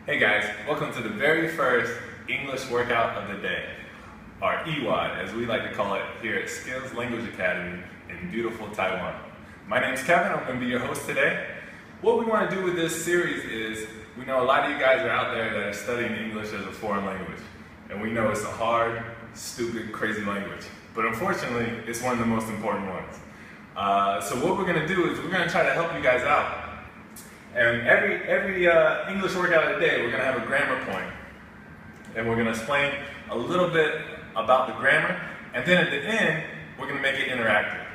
Hey guys, welcome to the very first English workout of the day, or EWOD as we like to call it here at Skills Language Academy in beautiful Taiwan. My name's Kevin, I'm going to be your host today. What we want to do with this series is, we know a lot of you guys are out there that are studying English as a foreign language, and we know it's a hard, stupid, crazy language, but unfortunately it's one of the most important ones. So what we're going to do is we're going to try to help you guys out. And every English workout of the day, we're going to have a grammar point. And we're going to explain a little bit about the grammar. And then at the end, we're going to make it interactive.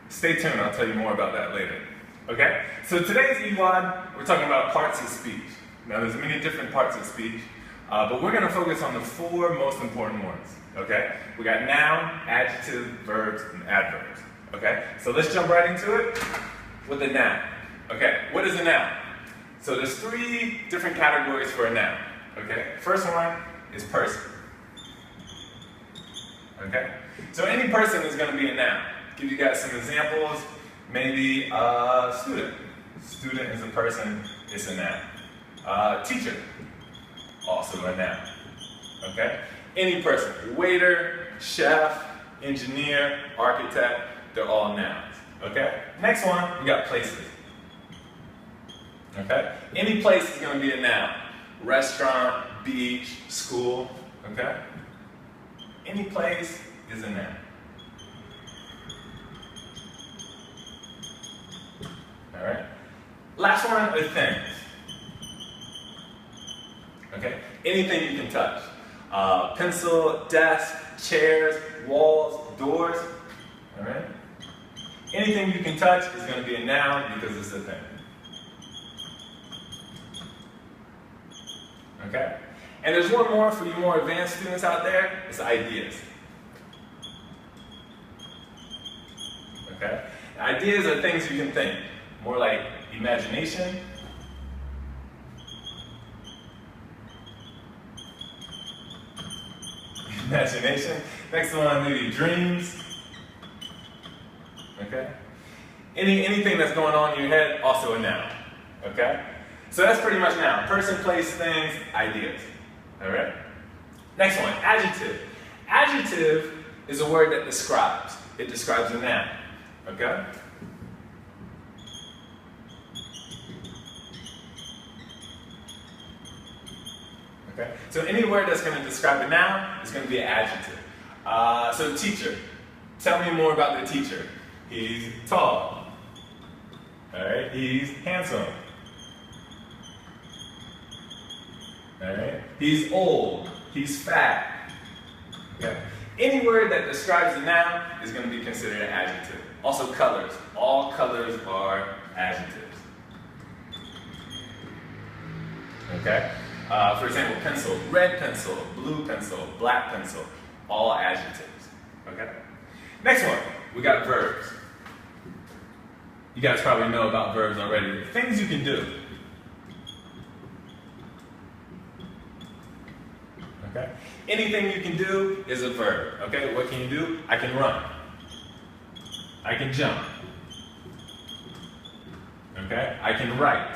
Stay tuned, I'll tell you more about that later. Okay? So today's EWOD, we're talking about parts of speech. Now there's many different parts of speech, but we're going to focus on the four most important ones. Okay? We got noun, adjective, verbs, and adverbs. Okay? So let's jump right into it with the noun. Okay? What is a noun? So there's three different categories for a noun, okay? First one is person, okay? So any person is going to be a noun. Give you guys some examples, maybe student. Student is a person, it's a noun. Teacher, also a noun, okay? Any person, waiter, chef, engineer, architect, they're all nouns, okay? Next one, we got places. Okay? Any place is going to be a noun. Restaurant, beach, school, okay? Any place is a noun. Alright? Last one are things. Okay? Anything you can touch. Pencil, desk, chairs, walls, doors. Alright? Anything you can touch is going to be a noun because it's a thing. Okay? And there's one more for you more advanced students out there, it's ideas. Okay? Ideas are things you can think. More like imagination. Imagination. Next one, maybe dreams. Okay? Anything that's going on in your head, also a noun. Okay? So that's pretty much noun. Person, place, things, ideas. Alright? Next one, adjective. Adjective is a word that describes. It describes a noun. Okay? Okay? So any word that's going to describe a noun is going to be an adjective. So teacher. Tell me more about the teacher. He's tall. Alright? He's handsome. Alright? He's old. He's fat. Okay? Any word that describes a noun is going to be considered an adjective. Also colors. All colors are adjectives. Okay? For example, pencil. Red pencil, blue pencil, black pencil. All adjectives. Okay? Next one. We got verbs. You guys probably know about verbs already. Things you can do. Okay? Anything you can do is a verb. Okay? What can you do? I can run. I can jump. Okay? I can write.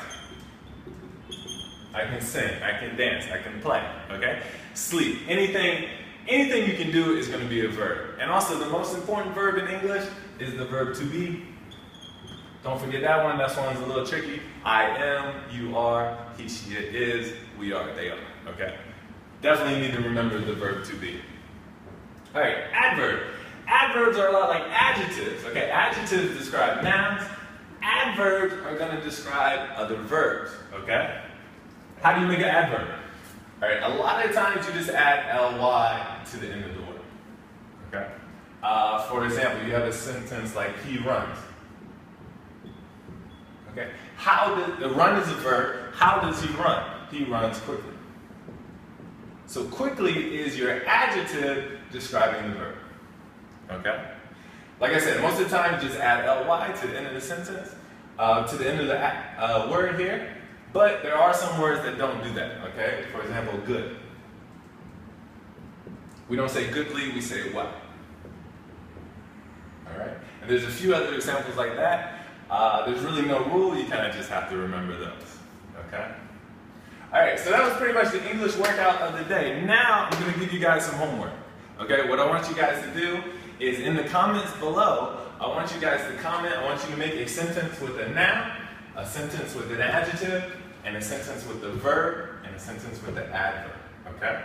I can sing. I can dance. I can play. Okay? Sleep. Anything you can do is going to be a verb. And also the most important verb in English is the verb to be. Don't forget that one. That one's a little tricky. I am, you are, he, she, it is, we are, they are. Okay? Definitely need to remember the verb to be. Alright, adverb. Adverbs are a lot like adjectives. Okay, adjectives describe nouns. Adverbs are going to describe other verbs. Okay? How do you make an adverb? Alright, a lot of times you just add ly to the end of the word. Okay? For example, you have a sentence like he runs. Okay? The run is a verb. How does he run? He runs quickly. So quickly is your adjective describing the verb. Okay? Like I said, most of the time you just add ly to the end of the sentence, to the end of the word here, but there are some words that don't do that. Okay? For example, good. We don't say goodly, we say what. Alright? And there's a few other examples like that. There's really no rule, you kind of just have to remember those. Okay? Alright, so that was pretty much the English workout of the day. Now I'm going to give you guys some homework. Okay, what I want you guys to do is in the comments below, I want you guys to comment. I want you to make a sentence with a noun, a sentence with an adjective, and a sentence with the verb, and a sentence with the adverb. Okay?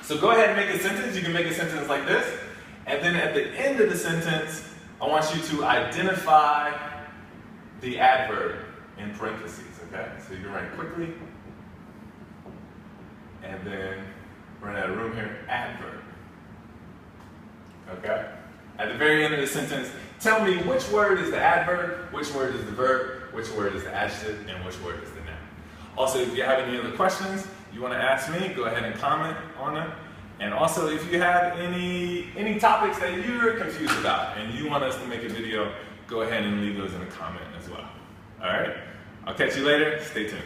So go ahead and make a sentence. You can make a sentence like this. And then at the end of the sentence, I want you to identify the adverb in parentheses. Okay? So you can write quickly. And then, run out of room here, adverb. Okay? At the very end of the sentence, tell me which word is the adverb, which word is the verb, which word is the adjective, and which word is the noun. Also, if you have any other questions you want to ask me, go ahead and comment on them. And also, if you have any topics that you're confused about and you want us to make a video, go ahead and leave those in a comment as well. All right? I'll catch you later. Stay tuned.